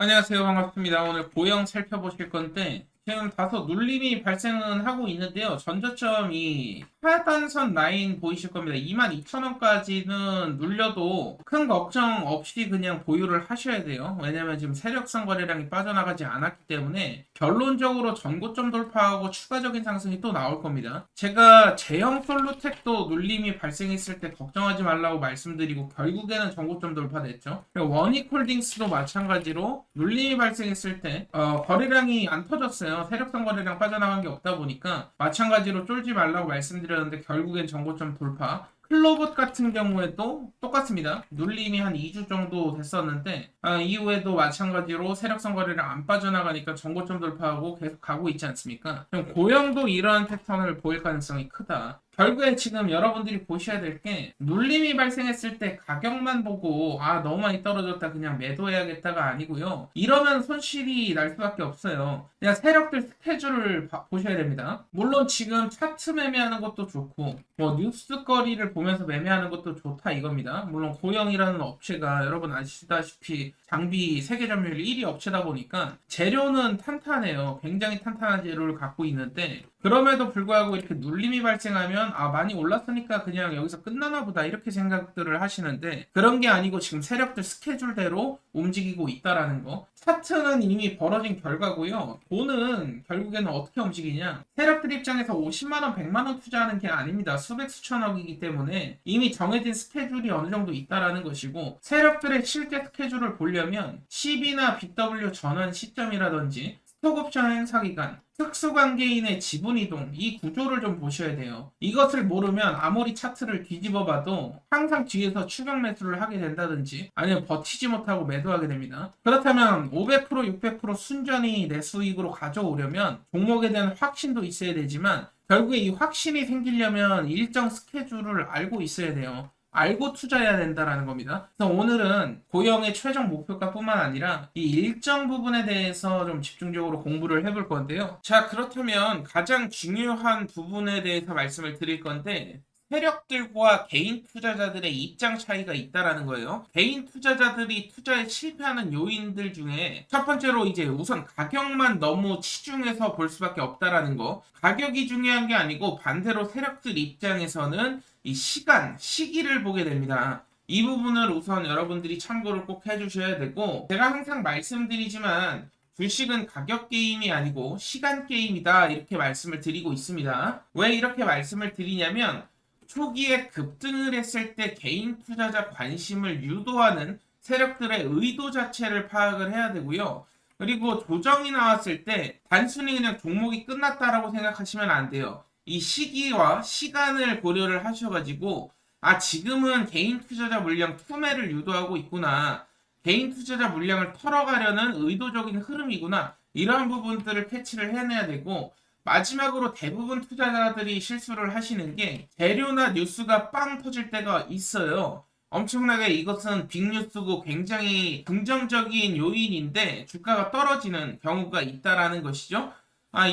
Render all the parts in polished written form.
안녕하세요. 반갑습니다. 오늘 고영 살펴보실 건데, 지금 다소 눌림이 발생은 하고 있는데요. 전저점이 하단선 라인 보이실 겁니다. 22,000원까지는 눌려도 큰 걱정 없이 그냥 보유를 하셔야 돼요. 왜냐면 지금 세력성 거래량이 빠져나가지 않았기 때문에 결론적으로 전고점 돌파하고 추가적인 상승이 또 나올 겁니다. 제가 제형 솔루텍도 눌림이 발생했을 때 걱정하지 말라고 말씀드리고 결국에는 전고점 돌파됐죠. 그리고 원익홀딩스도 마찬가지로 눌림이 발생했을 때 거래량이 안 터졌어요. 세력성 거래량 빠져나간 게 없다 보니까 마찬가지로 쫄지 말라고 말씀드렸는데 결국엔 전고점 돌파. 클로봇 같은 경우에도 똑같습니다. 눌림이 한 2주 정도 됐었는데 이후에도 마찬가지로 세력성 거래량 안 빠져나가니까 전고점 돌파하고 계속 가고 있지 않습니까? 그럼 고영도 이러한 패턴을 보일 가능성이 크다. 결국에 지금 여러분들이 보셔야 될 게 눌림이 발생했을 때 가격만 보고 너무 많이 떨어졌다 그냥 매도해야겠다가 아니고요. 이러면 손실이 날 수밖에 없어요. 그냥 세력들 스케줄을 보셔야 됩니다. 물론 지금 차트 매매하는 것도 좋고 뭐 뉴스거리를 보면서 매매하는 것도 좋다 이겁니다. 물론 고영이라는 업체가 여러분 아시다시피 장비 세계 점유율 1위 업체다 보니까 재료는 탄탄해요. 굉장히 탄탄한 재료를 갖고 있는데 그럼에도 불구하고 이렇게 눌림이 발생하면 많이 올랐으니까 그냥 여기서 끝나나 보다 이렇게 생각들을 하시는데 그런 게 아니고 지금 세력들 스케줄대로 움직이고 있다라는 거. 차트는 이미 벌어진 결과고요. 돈은 결국에는 어떻게 움직이냐? 세력들 입장에서 50만 원, 100만 원 투자하는 게 아닙니다. 수백 수천억이기 때문에 이미 정해진 스케줄이 어느 정도 있다라는 것이고 세력들의 실제 스케줄을 보려면 CB나 BW 전환 시점이라든지 스톡옵션 행사 기간, 특수관계인의 지분이동, 이 구조를 좀 보셔야 돼요. 이것을 모르면 아무리 차트를 뒤집어 봐도 항상 뒤에서 추격 매수를 하게 된다든지 아니면 버티지 못하고 매도하게 됩니다. 그렇다면 500%, 600% 순전히 내 수익으로 가져오려면 종목에 대한 확신도 있어야 되지만 결국에 이 확신이 생기려면 일정 스케줄을 알고 있어야 돼요. 알고 투자해야 된다라는 겁니다. 그래서 오늘은 고영의 최종 목표가뿐만 아니라 이 일정 부분에 대해서 좀 집중적으로 공부를 해볼 건데요. 자, 그렇다면 가장 중요한 부분에 대해서 말씀을 드릴 건데 세력들과 개인 투자자들의 입장 차이가 있다라는 거예요. 개인 투자자들이 투자에 실패하는 요인들 중에 첫 번째로 이제 우선 가격만 너무 치중해서 볼 수밖에 없다라는 거. 가격이 중요한 게 아니고 반대로 세력들 입장에서는 이 시간, 시기를 보게 됩니다. 이 부분을 우선 여러분들이 참고를 꼭 해주셔야 되고 제가 항상 말씀드리지만 주식은 가격 게임이 아니고 시간 게임이다 이렇게 말씀을 드리고 있습니다. 왜 이렇게 말씀을 드리냐면 초기에 급등을 했을 때 개인 투자자 관심을 유도하는 세력들의 의도 자체를 파악을 해야 되고요. 그리고 조정이 나왔을 때 단순히 그냥 종목이 끝났다라고 생각하시면 안 돼요. 이 시기와 시간을 고려를 하셔가지고 지금은 개인 투자자 물량 투매를 유도하고 있구나. 개인 투자자 물량을 털어가려는 의도적인 흐름이구나. 이러한 부분들을 캐치를 해내야 되고 마지막으로 대부분 투자자들이 실수를 하시는 게 재료나 뉴스가 빵 터질 때가 있어요. 엄청나게 이것은 빅뉴스고 굉장히 긍정적인 요인인데 주가가 떨어지는 경우가 있다라는 것이죠.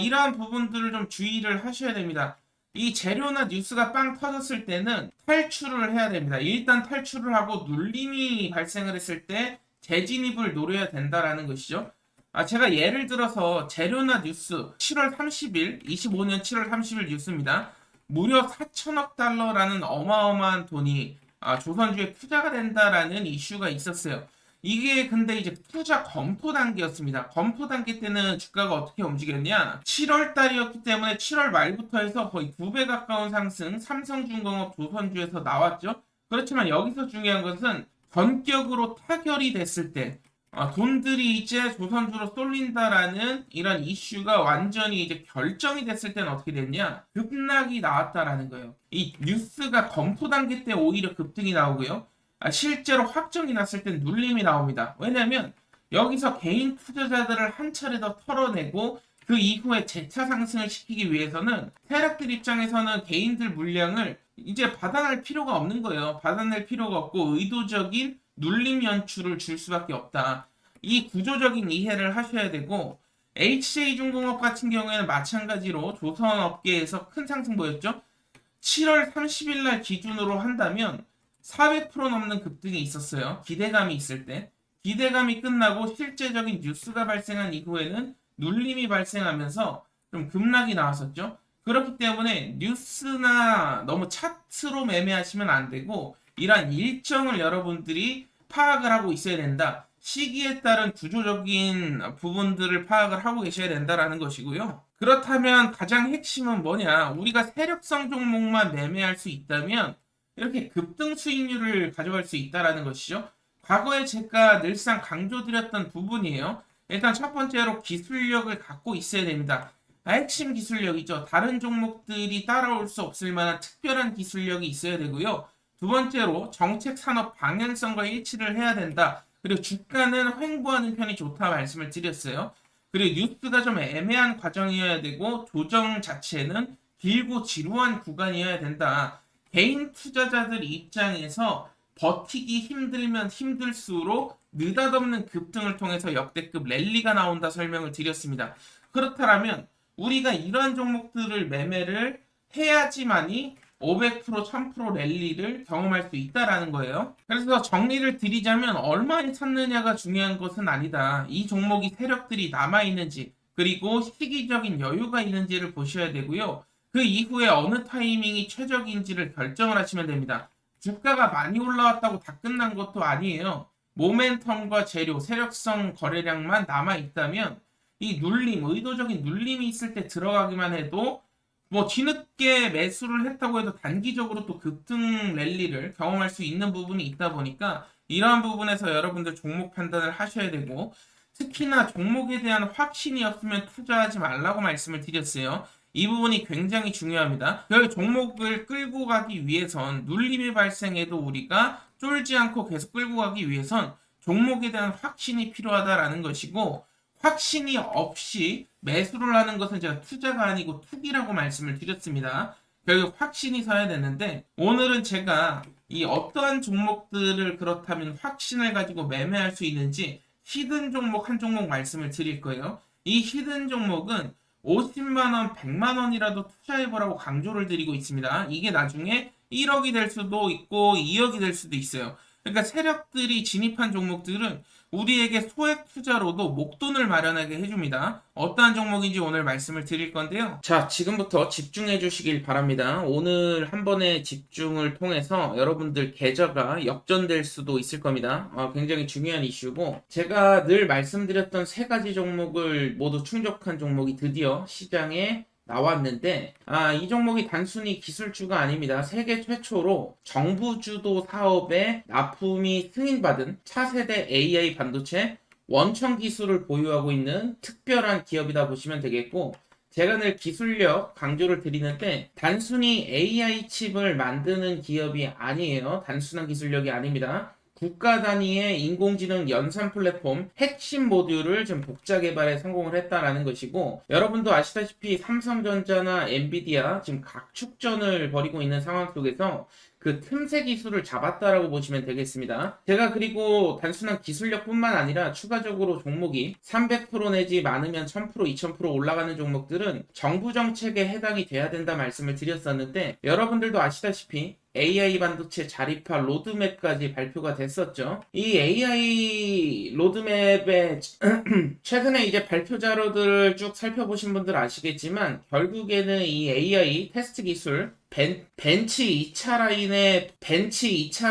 이러한 부분들을 좀 주의를 하셔야 됩니다. 이 재료나 뉴스가 빵 터졌을 때는 탈출을 해야 됩니다. 일단 탈출을 하고 눌림이 발생을 했을 때 재진입을 노려야 된다라는 것이죠. 제가 예를 들어서 재료나 뉴스 7월 30일, 25년 7월 30일 뉴스입니다. 무려 4천억 달러라는 어마어마한 돈이 조선주에 투자가 된다라는 이슈가 있었어요. 이게 근데 이제 투자 검토 단계였습니다. 검토 단계 때는 주가가 어떻게 움직였냐? 7월 달이었기 때문에 7월 말부터 해서 거의 2배 가까운 상승, 삼성중공업 조선주에서 나왔죠. 그렇지만 여기서 중요한 것은 전격으로 타결이 됐을 때 돈들이 이제 조선주로 쏠린다라는 이런 이슈가 완전히 이제 결정이 됐을 때는 어떻게 됐냐? 급락이 나왔다라는 거예요. 이 뉴스가 검토 단계 때 오히려 급등이 나오고요. 실제로 확정이 났을 땐 눌림이 나옵니다. 왜냐면 여기서 개인 투자자들을 한 차례 더 털어내고 그 이후에 재차 상승을 시키기 위해서는 세력들 입장에서는 개인들 물량을 이제 받아낼 필요가 없는 거예요. 받아낼 필요가 없고 의도적인 눌림 연출을 줄 수밖에 없다. 이 구조적인 이해를 하셔야 되고 HJ중공업 같은 경우에는 마찬가지로 조선업계에서 큰 상승 보였죠. 7월 30일 날 기준으로 한다면 400% 넘는 급등이 있었어요. 기대감이 있을 때. 기대감이 끝나고 실제적인 뉴스가 발생한 이후에는 눌림이 발생하면서 좀 급락이 나왔었죠. 그렇기 때문에 뉴스나 너무 차트로 매매하시면 안 되고 이러한 일정을 여러분들이 파악을 하고 있어야 된다. 시기에 따른 구조적인 부분들을 파악을 하고 계셔야 된다라는 것이고요. 그렇다면 가장 핵심은 뭐냐? 우리가 세력성 종목만 매매할 수 있다면 이렇게 급등 수익률을 가져갈 수 있다라는 것이죠. 과거에 제가 늘상 강조드렸던 부분이에요. 일단 첫 번째로 기술력을 갖고 있어야 됩니다. 핵심 기술력이죠. 다른 종목들이 따라올 수 없을 만한 특별한 기술력이 있어야 되고요. 두 번째로 정책 산업 방향성과 일치를 해야 된다. 그리고 주가는 횡보하는 편이 좋다 말씀을 드렸어요. 그리고 뉴스가 좀 애매한 과정이어야 되고 조정 자체는 길고 지루한 구간이어야 된다. 개인 투자자들 입장에서 버티기 힘들면 힘들수록 느닷없는 급등을 통해서 역대급 랠리가 나온다 설명을 드렸습니다. 그렇다면 우리가 이러한 종목들을 매매를 해야지만이 500%, 1000% 랠리를 경험할 수 있다라는 거예요. 그래서 정리를 드리자면 얼마에 샀느냐가 중요한 것은 아니다. 이 종목이 세력들이 남아있는지 그리고 시기적인 여유가 있는지를 보셔야 되고요. 그 이후에 어느 타이밍이 최적인지를 결정을 하시면 됩니다. 주가가 많이 올라왔다고 다 끝난 것도 아니에요. 모멘텀과 재료, 세력성 거래량만 남아있다면 이 눌림, 의도적인 눌림이 있을 때 들어가기만 해도 뭐 뒤늦게 매수를 했다고 해도 단기적으로 또 급등 랠리를 경험할 수 있는 부분이 있다 보니까 이러한 부분에서 여러분들 종목 판단을 하셔야 되고 특히나 종목에 대한 확신이 없으면 투자하지 말라고 말씀을 드렸어요. 이 부분이 굉장히 중요합니다. 그 종목을 끌고 가기 위해선 눌림이 발생해도 우리가 쫄지 않고 계속 끌고 가기 위해선 종목에 대한 확신이 필요하다라는 것이고 확신이 없이 매수를 하는 것은 제가 투자가 아니고 투기라고 말씀을 드렸습니다. 결국 확신이 서야 되는데 오늘은 제가 이 어떠한 종목들을 그렇다면 확신을 가지고 매매할 수 있는지 히든 종목 한 종목 말씀을 드릴 거예요. 이 히든 종목은 50만원, 100만원이라도 투자해보라고 강조를 드리고 있습니다. 이게 나중에 1억이 될 수도 있고 2억이 될 수도 있어요. 그러니까 세력들이 진입한 종목들은 우리에게 소액 투자로도 목돈을 마련하게 해줍니다. 어떠한 종목인지 오늘 말씀을 드릴 건데요. 자, 지금부터 집중해 주시길 바랍니다. 오늘 한 번의 집중을 통해서 여러분들 계좌가 역전될 수도 있을 겁니다. 굉장히 중요한 이슈고 제가 늘 말씀드렸던 세 가지 종목을 모두 충족한 종목이 드디어 시장에 나왔는데 이 종목이 단순히 기술주가 아닙니다. 세계 최초로 정부 주도 사업에 납품이 승인받은 차세대 AI 반도체 원천 기술을 보유하고 있는 특별한 기업이다 보시면 되겠고 제가 늘 기술력 강조를 드리는데 단순히 AI 칩을 만드는 기업이 아니에요. 단순한 기술력이 아닙니다. 국가 단위의 인공지능 연산 플랫폼 핵심 모듈을 좀 독자 개발에 성공을 했다라는 것이고 여러분도 아시다시피 삼성전자나 엔비디아 지금 각축전을 벌이고 있는 상황 속에서 그 틈새 기술을 잡았다라고 보시면 되겠습니다. 제가 그리고 단순한 기술력뿐만 아니라 추가적으로 종목이 300% 내지 많으면 1000%, 2000% 올라가는 종목들은 정부 정책에 해당이 돼야 된다 말씀을 드렸었는데 여러분들도 아시다시피 AI 반도체 자립화 로드맵까지 발표가 됐었죠. 이 AI 로드맵에 최근에 이제 발표 자료들을 쭉 살펴보신 분들 아시겠지만 결국에는 이 AI 테스트 기술 벤치 2차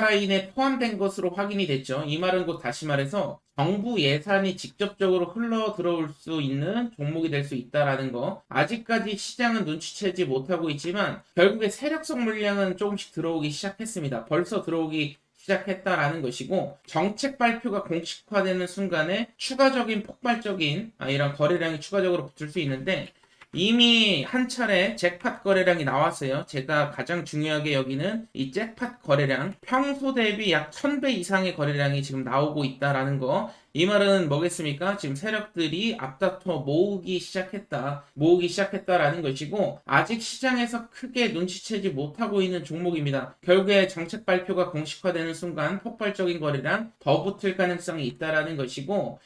라인에 포함된 것으로 확인이 됐죠. 이 말은 곧 다시 말해서 정부 예산이 직접적으로 흘러 들어올 수 있는 종목이 될 수 있다라는 거. 아직까지 시장은 눈치채지 못하고 있지만 결국에 세력성 물량은 조금씩 들어오기 시작했습니다. 벌써 들어오기 시작했다라는 것이고 정책 발표가 공식화되는 순간에 추가적인 폭발적인 이런 거래량이 추가적으로 붙을 수 있는데 이미 한 차례 잭팟 거래량이 나왔어요. 제가 가장 중요하게 여기는 이 잭팟 거래량 평소 대비 약 1000배 이상의 거래량이 지금 나오고 있다라는 거 이 말은 뭐겠습니까? 지금 세력들이 앞다퉈 모으기 시작했다라는 것이고, 아직 시장에서 크게 눈치채지 못하고 있는 종목입니다. 결국에 정책 발표가 공식화되는 순간 폭발적인 거래량 더 붙을 가능성이 있다라는 것이고,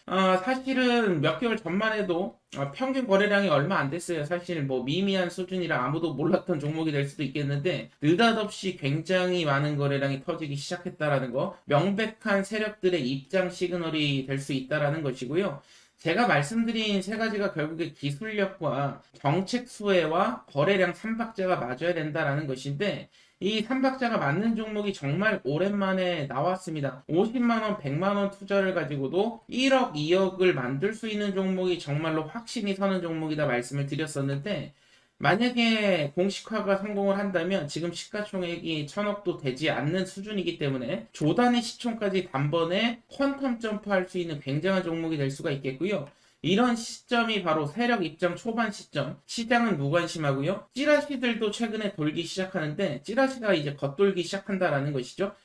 사실은 몇 개월 전만 해도 평균 거래량이 얼마 안 됐어요. 사실 뭐 미미한 수준이라 아무도 몰랐던 종목이 될 수도 있겠는데, 느닷없이 굉장히 많은 거래량이 터지기 시작했다라는 거, 명백한 세력들의 입장 시그널이 될 수 있다라는 것이고요. 제가 말씀드린 세 가지가 결국에 기술력과 정책 수혜와 거래량 삼박자가 맞아야 된다라는 것인데, 이 삼박자가 맞는 종목이 정말 오랜만에 나왔습니다. 50만원, 100만원 투자를 가지고도 1억, 2억을 만들 수 있는 종목이 정말로 확신이 서는 종목이다 말씀을 드렸었는데, 만약에 공식화가 성공을 한다면 지금 시가총액이 1000억도 되지 않는 수준이기 때문에 조단위 시총까지 단번에 퀀텀 점프할 수 있는 굉장한 종목이 될 수가 있겠고요. 이런 시점이 바로 세력 입장 초반 시점. 시장은 무관심하고요. 찌라시들도 최근에 돌기 시작하는데, 찌라시가 이제 겉돌기 시작한다라는 것이죠.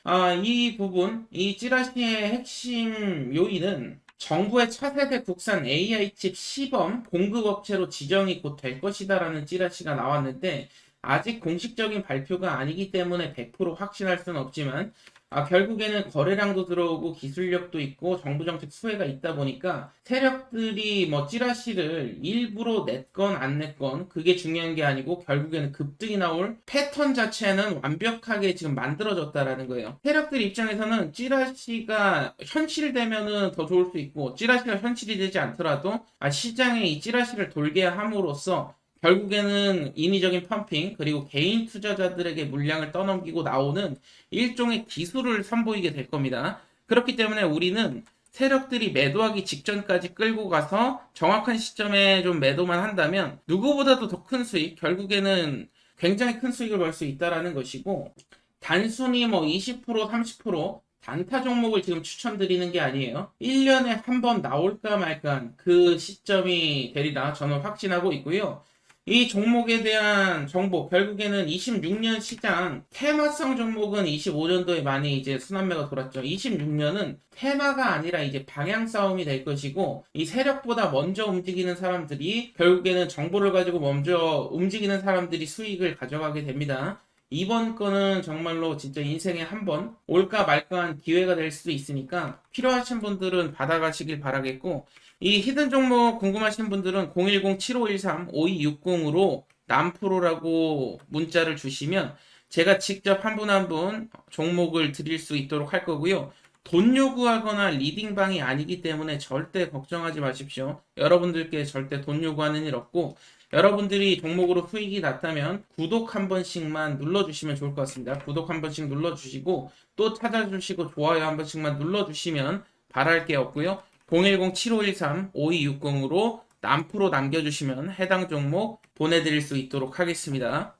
이 부분, 이 찌라시의 핵심 요인은 정부의 차세대 국산 AI 칩 시범 공급업체로 지정이 곧 될 것이다라는 찌라시가 나왔는데, 아직 공식적인 발표가 아니기 때문에 100% 확신할 수는 없지만, 결국에는 거래량도 들어오고 기술력도 있고 정부 정책 수혜가 있다 보니까 세력들이 뭐 찌라시를 일부러 냈건 안 냈건 그게 중요한 게 아니고, 결국에는 급등이 나올 패턴 자체는 완벽하게 지금 만들어졌다라는 거예요. 세력들 입장에서는 찌라시가 현실되면은 더 좋을 수 있고, 찌라시가 현실이 되지 않더라도 시장에 이 찌라시를 돌게 함으로써 결국에는 인위적인 펌핑, 그리고 개인 투자자들에게 물량을 떠넘기고 나오는 일종의 기술을 선보이게 될 겁니다. 그렇기 때문에 우리는 세력들이 매도하기 직전까지 끌고 가서 정확한 시점에 좀 매도만 한다면 누구보다도 더 큰 수익, 결국에는 굉장히 큰 수익을 벌 수 있다라는 것이고, 단순히 뭐 20%, 30% 단타 종목을 지금 추천드리는 게 아니에요. 1년에 한 번 나올까 말까 그 시점이 되리라 저는 확신하고 있고요. 이 종목에 대한 정보, 결국에는 26년 시장 테마성 종목은 25년도에 많이 이제 순환매가 돌았죠. 26년은 테마가 아니라 이제 방향 싸움이 될 것이고, 이 세력보다 먼저 움직이는 사람들이, 결국에는 정보를 가지고 먼저 움직이는 사람들이 수익을 가져가게 됩니다. 이번 거는 정말로 진짜 인생에 한 번 올까 말까한 기회가 될 수도 있으니까 필요하신 분들은 받아가시길 바라겠고, 이 히든 종목 궁금하신 분들은 010-7513-5260으로 남프로라고 문자를 주시면 제가 직접 한 분 한 분 종목을 드릴 수 있도록 할 거고요. 돈 요구하거나 리딩방이 아니기 때문에 절대 걱정하지 마십시오. 여러분들께 절대 돈 요구하는 일 없고, 여러분들이 종목으로 수익이 났다면 구독 한 번씩만 눌러주시면 좋을 것 같습니다. 구독 한 번씩 눌러주시고 또 찾아주시고 좋아요 한 번씩만 눌러주시면 바랄 게 없고요. 010-7513-5260으로 남프로 남겨주시면 해당 종목 보내드릴 수 있도록 하겠습니다.